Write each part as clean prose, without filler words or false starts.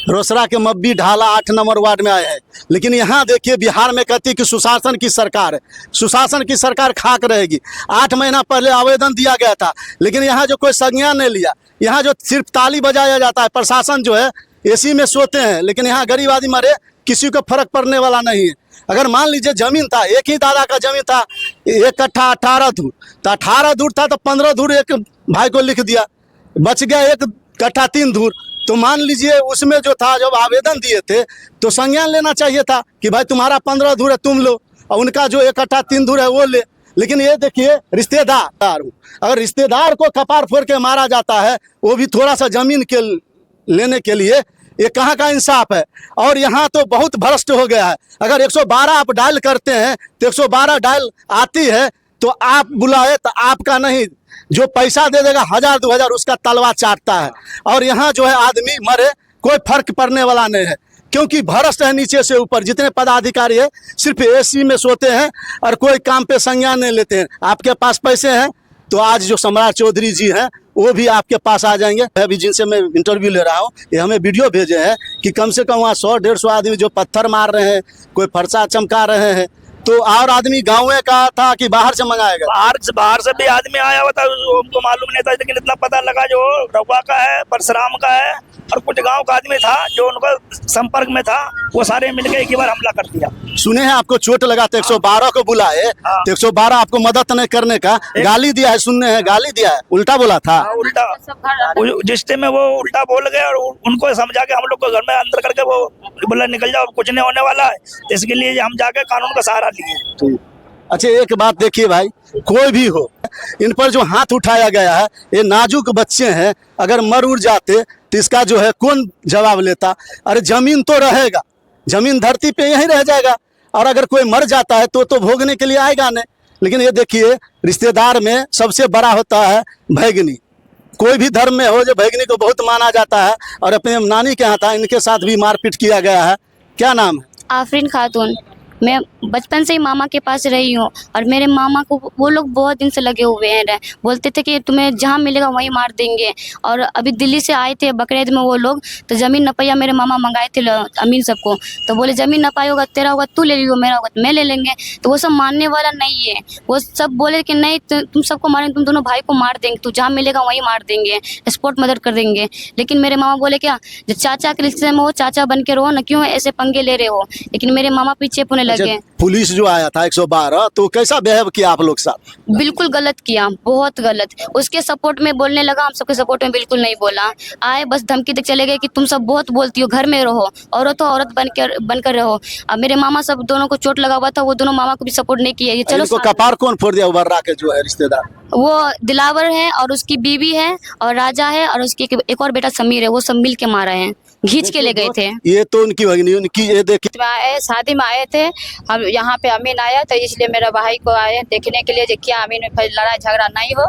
रोसड़ा के मब्बी ढाला 8 number ward में आए हैं। लेकिन यहाँ देखिए बिहार में कहती है कि सुशासन की सरकार है, सुशासन की सरकार खाक रहेगी। 8 महीना पहले आवेदन दिया गया था, लेकिन यहाँ जो कोई संज्ञान नहीं लिया। यहाँ जो सिर्फ ताली बजाया जाता है, प्रशासन जो है एसी में सोते हैं, लेकिन यहाँ गरीब आदमी मरे किसी को फर्क पड़ने वाला नहीं है। अगर मान लीजिए जमीन था, एक ही दादा का जमीन था, 1 कट्ठा 18 धूर, तो 18 धूर था तो 15 धूर एक भाई को लिख दिया, बच गया 1 कट्ठा 3 धूर। तो मान लीजिए उसमें जो था, जब आवेदन दिए थे तो संज्ञान लेना चाहिए था कि भाई तुम्हारा 15 धूर है तुम लो, और उनका जो 1 कट्ठा 3 धूर है वो ले। लेकिन ये देखिए रिश्तेदार, अगर रिश्तेदार को कपार फोड़ के मारा जाता है, वो भी थोड़ा सा जमीन के लेने के लिए, ये कहाँ का इंसाफ है। और यहाँ तो बहुत भ्रष्ट हो गया है। अगर 112 आप डायल करते हैं तो 112 डायल आती है तो आप बुलाए तो आपका नहीं, जो पैसा दे देगा 1000-2000 उसका तलवा चाटता है। और यहाँ जो है आदमी मरे कोई फर्क पड़ने वाला नहीं है, क्योंकि भ्रष्ट है नीचे से ऊपर। जितने पदाधिकारी है सिर्फ एसी में सोते हैं और कोई काम पे संज्ञान नहीं लेते हैं। आपके पास पैसे हैं तो आज जो सम्राट चौधरी जी हैं वो भी आपके पास आ जाएंगे। अभी जिनसे मैं इंटरव्यू ले रहा हूँ, ये हमें वीडियो भेजे हैं कि कम से कम वहाँ 100-150 आदमी जो पत्थर मार रहे हैं, कोई फरसा चमका रहे हैं। तो और आदमी गाँव का था कि बाहर से मंगाएगा? बाहर से भी आदमी आया हुआ था, हमको मालूम नहीं था, लेकिन इतना पता लगा जो रउआ का है, परशुराम का है और कुछ गांव का आदमी था जो उनका संपर्क में था, वो सारे मिलकर एक ही बार हमला कर दिया। सुने हैं आपको चोट लगा तो 112 को बुलाए, तो 112 आपको मदद नहीं करने का गाली दिया है, सुनने हैं गाली दिया है, उल्टा बोला था। उल्टा जिस में वो उल्टा बोल गए और उनको समझा के हम लोग को घर में अंदर करके वो बोला निकल जाओ, कुछ नहीं होने वाला है। इसके लिए हम जाके कानून का सहारा लिए। अच्छा एक बात देखिए भाई, कोई भी हो, इन पर जो हाथ उठाया गया है, ये नाजुक बच्चे हैं, अगर मर उड़ जाते तो इसका जो है कौन जवाब लेता? अरे जमीन तो रहेगा, जमीन धरती पे यहीं रह जाएगा, और अगर कोई मर जाता है तो भोगने के लिए आएगा नहीं। लेकिन ये देखिए रिश्तेदार में सबसे बड़ा होता है भैगनी। कोई भी धर्म में हो, जो भैगनी को बहुत माना जाता है, और अपने नानी के यहाँ था, इनके साथ भी मारपीट किया गया है। क्या नाम है? आफरीन खातून। मैं बचपन से ही मामा के पास रही हूँ, और मेरे मामा को वो लोग बहुत दिन से लगे हुए हैं। बोलते थे कि तुम्हें जहाँ मिलेगा वहीं मार देंगे। और अभी दिल्ली से आए थे बकरीद में वो लोग, तो ज़मीन नपाया मेरे मामा मंगाए थे अमीन सबको, तो बोले ज़मीन नपाया होगा, तेरा होगा तू ले लियो, मेरा होगा तो मैं ले लेंगे। तो वो सब मानने वाला नहीं है। वो सब बोले कि नहीं तुम सबको मारेंगे, तुम दोनों भाई को मार देंगे, तू जहाँ मिलेगा वहीं मार देंगे, स्पोर्ट मदद कर देंगे। लेकिन मेरे मामा बोले क्या, जब चाचा के रिश्ते में हो चाचा बन के रहो ना, क्यों ऐसे पंगे ले रहे हो। लेकिन मेरे मामा पीछे पुने लगे। पुलिस जो आया था 112, तो कैसा बिहेव किया आप लोग साथ? बिल्कुल गलत किया, बहुत गलत। उसके सपोर्ट में बोलने लगा, हम सबके सपोर्ट में बिल्कुल नहीं बोला। आए बस धमकी दे चले गए कि तुम सब बहुत बोलती हो, घर में रहो, औरत हो औरत बनकर रहो। अब मेरे मामा सब दोनों को चोट लगा हुआ था, वो दोनों मामा को भी सपोर्ट नहीं किया। ये चलो कपार कौन फोड़ दिया? उबर्रा के जो है रिश्तेदार, वो दिलावर है और उसकी बीवी है और राजा है और उसकी एक और बेटा समीर है, वो सब मिल के मारा है, घींच के ले गए थे। ये तो उनकी भगनी, उनकी ये देखिए शादी में आए थे हम, यहाँ पे अमीन आया तो इसलिए मेरा भाई को आए देखने के लिए कि क्या अमीन में लड़ाई झगड़ा नहीं हो।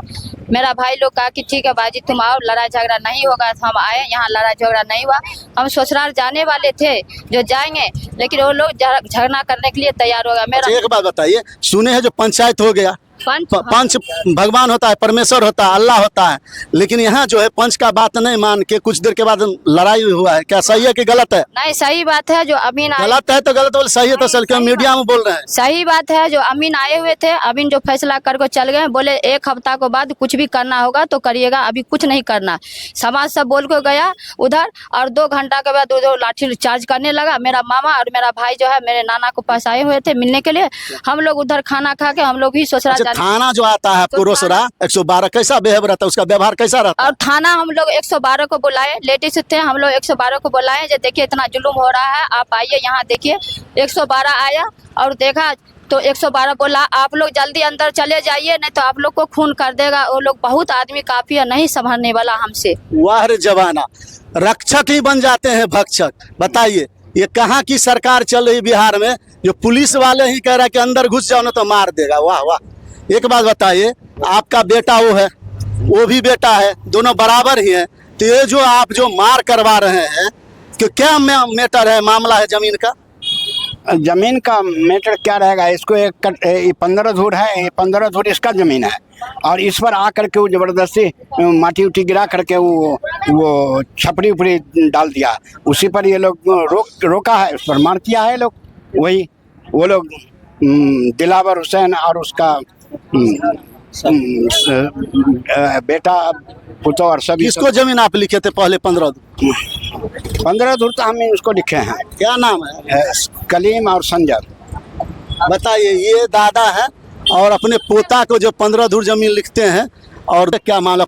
मेरा भाई लोग कहा कि ठीक है बाजी तुम आओ, लड़ाई झगड़ा नहीं होगा। तो हम आए, यहाँ लड़ाई झगड़ा नहीं हुआ। हम ससुराल जाने वाले थे जो जाएंगे, लेकिन वो लोग झगड़ा करने के लिए तैयार हो गया। मेरा एक बात बताइए, सुने हैं जो पंचायत हो गया, पंच भगवान होता है, परमेश्वर होता है, अल्लाह होता है, लेकिन यहाँ जो है पंच का बात नहीं मान के कुछ देर के बाद लड़ाई हुआ है। क्या सही है कि गलत है? नहीं सही बात है। जो अमीन गलत है तो गलत बोल, सही है तो सही, क्यों मीडिया में बोल रहे हैं? सही बात है। जो अमीन आए हुए थे, अमीन जो फैसला करके चल गए, बोले 1 हफ्ता के बाद कुछ भी करना होगा तो करिएगा, अभी कुछ नहीं करना। समाज सब बोल के गया उधर, और 2 घंटा के बाद वो लाठी चार्ज करने लगा। मेरा मामा और मेरा भाई जो है मेरे नाना को पास आए हुए थे मिलने के लिए। हम लोग उधर खाना खा के हम लोग भी ससुराल थाना जो आता है आपको रोसड़ा 112, कैसा बिहेव रहता है, उसका व्यवहार कैसा रहता है? और थाना हम लोग 112 को बुलाए, लेडीज थे, हम लोग 112 को बुलाए, जो देखिए इतना जुलूम हो रहा है, आप आइए यहाँ देखिए। 112 आया और देखा तो 112 बोला आप लोग जल्दी अंदर चले जाइए, नहीं तो आप लोग को खून कर देगा। वो लोग बहुत आदमी काफी है, नहीं संभालने वाला हमसे। वाह रे जवाना, रक्षक ही बन जाते हैं भक्षक। बताइए ये कहाँ की सरकार चल रही बिहार में, जो पुलिस वाले ही कह रहा है कि अंदर घुस जाओ ना तो मार देगा। वाह वाह। एक बात बताइए, आपका बेटा वो है, वो भी बेटा है, दोनों बराबर ही हैं, तो ये जो आप जो मार करवा रहे हैं कि क्या मैटर है, मामला है जमीन का? जमीन का मैटर क्या रहेगा, इसको 15 धूर है, ये 15 धूर इसका जमीन है और इस पर आकर के वो जबरदस्ती माटी उटी गिरा करके वो छपरी उपरी डाल दिया, उसी पर ये लोग रोका है, उस पर मार किया है लोग। वही वो लोग दिलावर हुसैन और उसका बेटा पुतो और सभी। किसको जमीन आप लिखे थे पहले 15 धूर? 15 धूर तो हम उसको लिखे हैं, क्या नाम है? कलीम और संजय। बताइए, ये दादा है और अपने पोता को जो 15 धूर जमीन लिखते हैं, और क्या मामला?